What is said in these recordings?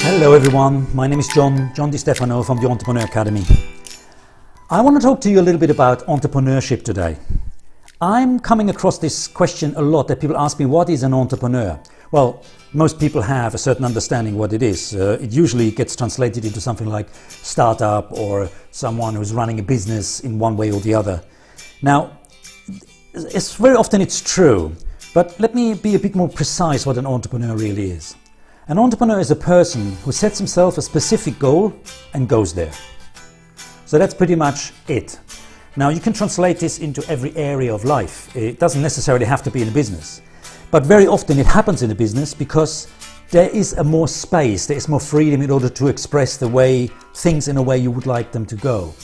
Hello everyone, my name is John Di Stefano from the Entrepreneur Academy. I want to talk to you a little bit about entrepreneurship today. I'm coming across this question a lot, that people ask me, what is an entrepreneur? Well, most people have a certain understanding what it is. It usually gets translated into something like startup or someone who's running a business in one way or the other. Now, very often it's true, but let me be a bit more precise what an entrepreneur really is. An entrepreneur is a person who sets himself a specific goal and goes there. So that's pretty much it. Now you can translate this into every area of life. It doesn't necessarily have to be in a business. But very often it happens in a business because there is more space, there is more freedom in order to express things in a way you would like them to go.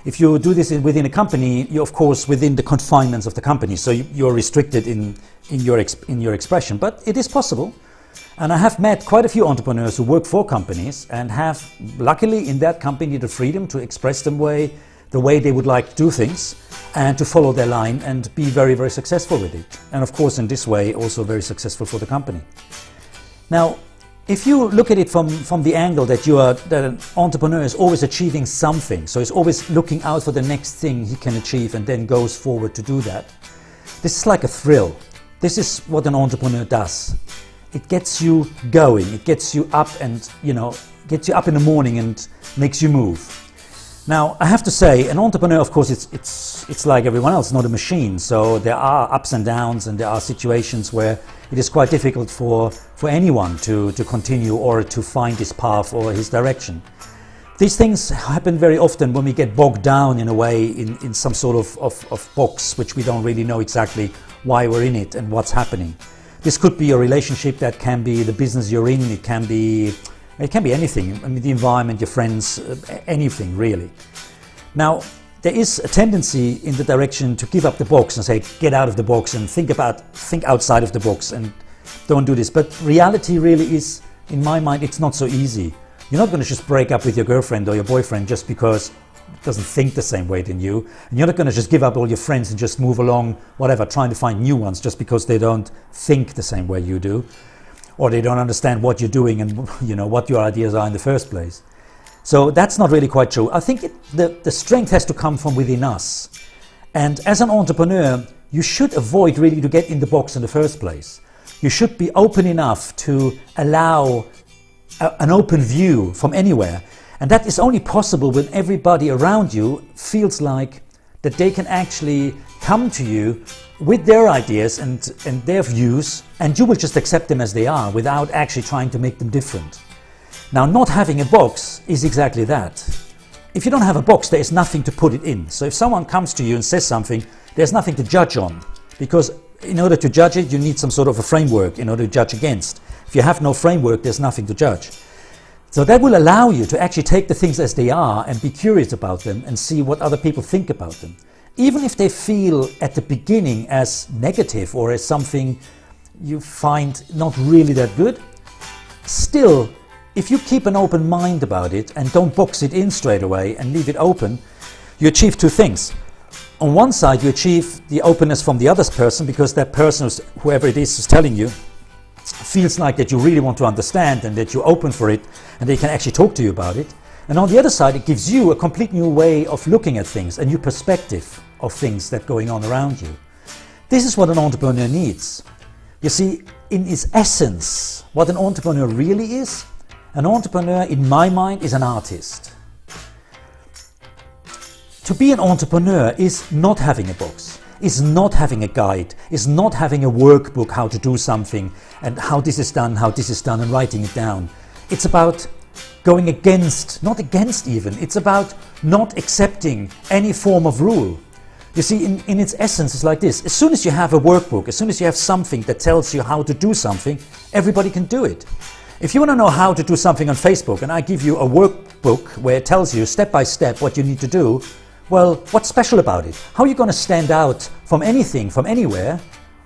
If you do this within a company, you're of course within the confinements of the company, so you're restricted in your expression, but it is possible. And I have met quite a few entrepreneurs who work for companies and have, luckily in that company, the freedom to express the way they would like to do things and to follow their line and be very, very successful with it. And of course, in this way, also very successful for the company. Now, if you look at it from the angle that an entrepreneur is always achieving something, so he's always looking out for the next thing he can achieve and then goes forward to do that, this is like a thrill. This is what an entrepreneur does. It gets you going, it gets you up and, gets you up in the morning and makes you move. Now, I have to say, an entrepreneur, of course, it's like everyone else, not a machine. So there are ups and downs and there are situations where it is quite difficult for anyone to continue or to find his path or his direction. These things happen very often when we get bogged down in a way in some sort of box, which we don't really know exactly why we're in it and what's happening. This could be a relationship, that can be the business you're in, it can be anything. I mean, the environment, your friends, anything really. Now, there is a tendency in the direction to give up the box and say, get out of the box and think outside of the box and don't do this. But reality really is, in my mind, it's not so easy. You're not going to just break up with your girlfriend or your boyfriend just because it doesn't think the same way than you. And you're not going to just give up all your friends and just move along, whatever, trying to find new ones just because they don't think the same way you do. Or they don't understand what you're doing and what your ideas are in the first place. So that's not really quite true. I think the strength has to come from within us. And as an entrepreneur, you should avoid really to get in the box in the first place. You should be open enough to allow an open view from anywhere. And that is only possible when everybody around you feels like that they can actually come to you with their ideas and their views, and you will just accept them as they are without actually trying to make them different. Now, not having a box is exactly that. If you don't have a box, there is nothing to put it in. So if someone comes to you and says something, there's nothing to judge on, because in order to judge it, you need some sort of a framework in order to judge against. If you have no framework, there's nothing to judge. So that will allow you to actually take the things as they are and be curious about them and see what other people think about them. Even if they feel at the beginning as negative or as something you find not really that good, still, if you keep an open mind about it and don't box it in straight away and leave it open, you achieve two things. On one side, you achieve the openness from the other person, because that person, whoever it is who's telling you, feels like that you really want to understand and that you're open for it and they can actually talk to you about it. And on the other side, it gives you a complete new way of looking at things, a new perspective of things that are going on around you. This is what an entrepreneur needs. You see, in its essence, what an entrepreneur really is, an entrepreneur, in my mind, is an artist. To be an entrepreneur is not having a box, is not having a guide, is not having a workbook how to do something and how this is done and writing it down. It's about going against, not against even, it's about not accepting any form of rule. You see, in its essence, it's like this. As soon as you have a workbook, as soon as you have something that tells you how to do something, everybody can do it. If you want to know how to do something on Facebook and I give you a workbook where it tells you step by step what you need to do, well, what's special about it? How are you going to stand out from anything, from anywhere,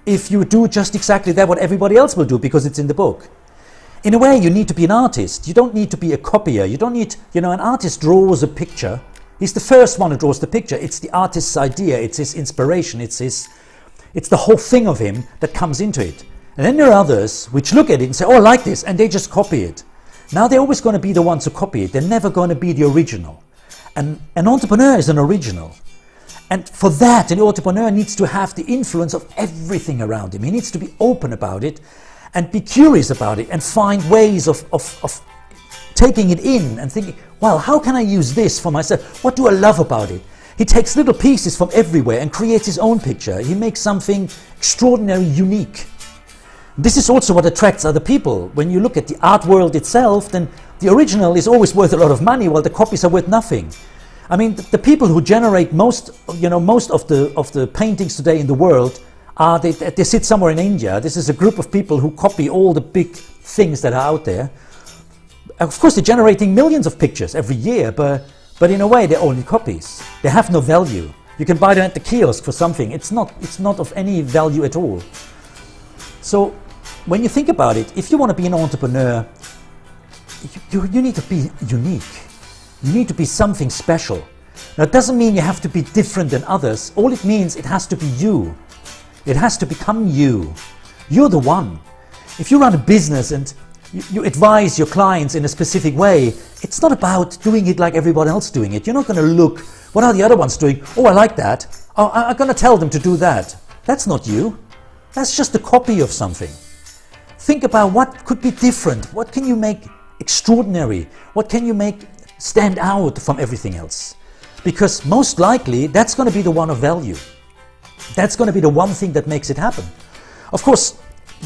if you do just exactly that what everybody else will do because it's in the book? In a way, you need to be an artist. You don't need to be a copier. You don't need, an artist draws a picture. He's the first one who draws the picture. It's the artist's idea. It's his inspiration. It's the whole thing of him that comes into it. And then there are others which look at it and say, oh, I like this, and they just copy it. Now they're always going to be the ones who copy it. They're never going to be the original. And an entrepreneur is an original. And for that, an entrepreneur needs to have the influence of everything around him. He needs to be open about it and be curious about it and find ways of taking it in and thinking, well, how can I use this for myself? What do I love about it? He takes little pieces from everywhere and creates his own picture. He makes something extraordinary, unique. This is also what attracts other people. When you look at the art world itself, then the original is always worth a lot of money while the copies are worth nothing. I mean, the people who generate most of the paintings today in the world they sit somewhere in India. This is a group of people who copy all the big things that are out there. Of course, they're generating millions of pictures every year, but in a way, they're only copies. They have no value. You can buy them at the kiosk for something. It's not of any value at all. So, when you think about it, if you want to be an entrepreneur, you need to be unique. You need to be something special. Now, it doesn't mean you have to be different than others. All it means, it has to be you. It has to become you. You're the one. If you run a business and you advise your clients in a specific way, it's not about doing it like everyone else doing it. You're not going to look, what are the other ones doing? Oh, I like that. Oh, I'm going to tell them to do that. That's not you. That's just a copy of something. Think about what could be different. What can you make extraordinary? What can you make stand out from everything else? Because most likely that's going to be the one of value. That's going to be the one thing that makes it happen. Of course,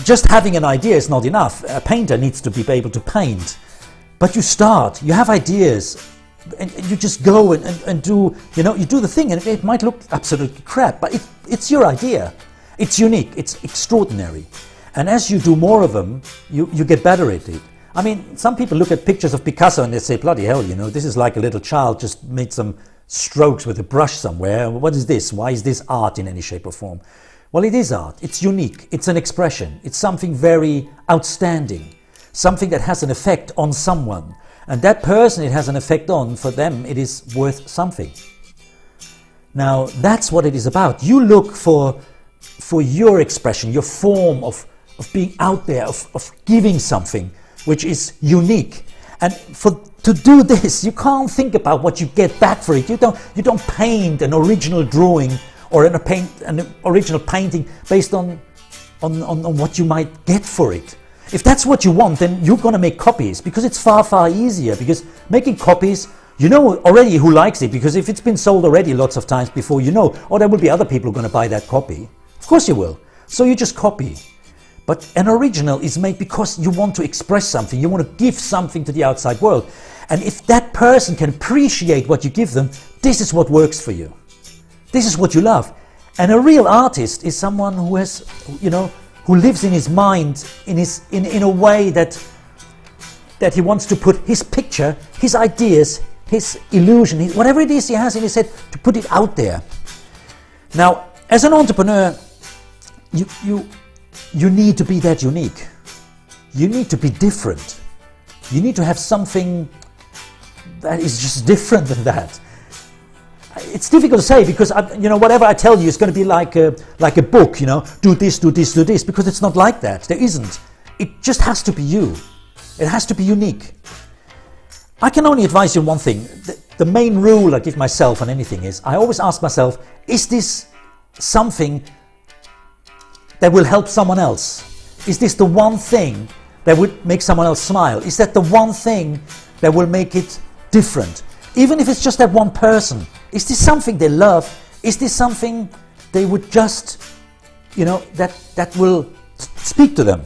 just having an idea is not enough. A painter needs to be able to paint. But you start, you have ideas, and you just go and do, you do the thing, and it might look absolutely crap, but it's your idea. It's unique, it's extraordinary. And as you do more of them, you get better at it. I mean, some people look at pictures of Picasso and they say, bloody hell, this is like a little child just made some strokes with a brush somewhere. What is this? Why is this art in any shape or form? Well, it is art. It's unique. It's an expression. It's something very outstanding. Something that has an effect on someone. And that person it has an effect on, for them, it is worth something. Now, that's what it is about. You look for your expression, your form of being out there, of giving something which is unique. And to do this, you can't think about what you get back for it. You don't paint an original drawing or an original painting based on what you might get for it. If that's what you want, then you're going to make copies, because it's far, far easier. Because making copies, you know already who likes it, because if it's been sold already lots of times before, there will be other people who are going to buy that copy. Of course you will. So you just copy. But an original is made because you want to express something. You want to give something to the outside world. And if that person can appreciate what you give them, this is what works for you. This is what you love. And a real artist is someone who has, who lives in his mind in a way that he wants to put his picture, his ideas, his illusion, whatever it is he has in his head, to put it out there. Now, as an entrepreneur, you need to be that unique. You need to be different. You need to have something that is just different than that. It's difficult to say, because whatever I tell you is going to be like a book. Do this, do this, do this, because it's not like that. There isn't. It just has to be you. It has to be unique. I can only advise you on one thing. The main rule I give myself on anything is, I always ask myself, is this something that will help someone else? Is this the one thing that would make someone else smile? Is that the one thing that will make it different? Even if it's just that one person. Is this something they love? Is this something they would just, that will speak to them?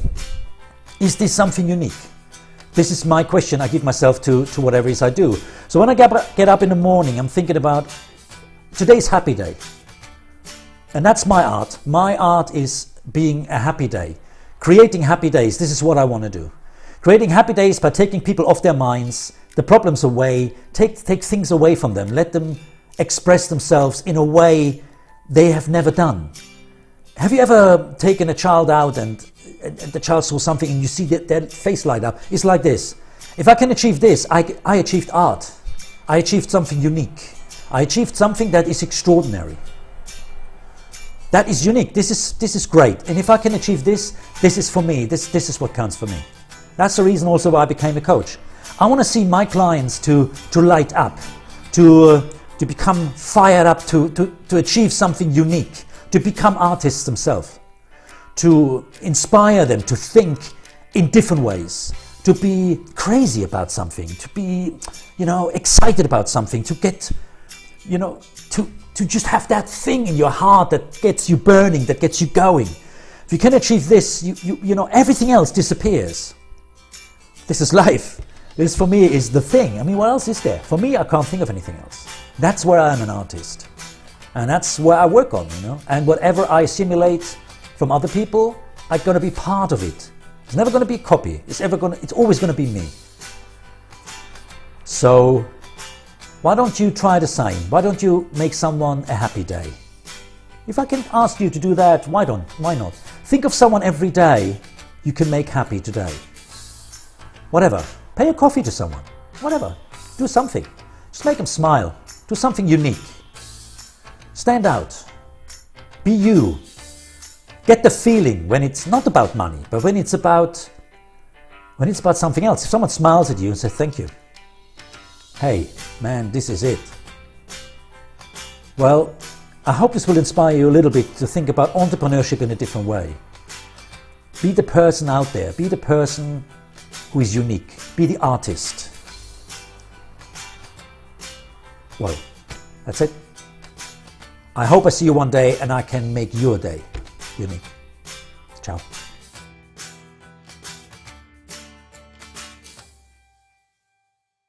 Is this something unique? This is my question I give myself to whatever it is I do. So when I get up in the morning, I'm thinking about, today's happy day. And that's my art. My art is being a happy day. Creating happy days. This is what I want to do. Creating happy days by taking people off their minds, the problems away, take things away from them, let them express themselves in a way they have never done. Have you ever taken a child out and the child saw something and you see their face light up? It's like this. If I can achieve this, I achieved art. I achieved something unique. I achieved something that is extraordinary. That is unique. This is great. And if I can achieve this, this is for me. This is what counts for me. That's the reason also why I became a coach. I want to see my clients to light up, to become fired up, to achieve something unique, to become artists themselves, to inspire them to think in different ways, to be crazy about something, to be, excited about something, to get, to just have that thing in your heart that gets you burning, that gets you going. If you can achieve this, everything else disappears. This is life. This for me is the thing. I mean, what else is there? For me, I can't think of anything else. That's where I am an artist. And that's where I work on, And whatever I simulate from other people, I'm going to be part of it. It's never going to be a copy. It's always going to be me. So why don't you try the same? Why don't you make someone a happy day? If I can ask you to do that, why not? Think of someone every day you can make happy today. Whatever. Pay a coffee to someone. Whatever. Do something. Just make them smile. Do something unique. Stand out. Be you. Get the feeling when it's not about money, but when it's about something else. If someone smiles at you and says thank you. Hey, man, this is it. Well, I hope this will inspire you a little bit to think about entrepreneurship in a different way. Be the person out there. Be the person who is unique. Be the artist. Well, that's it. I hope I see you one day and I can make your day unique. Ciao.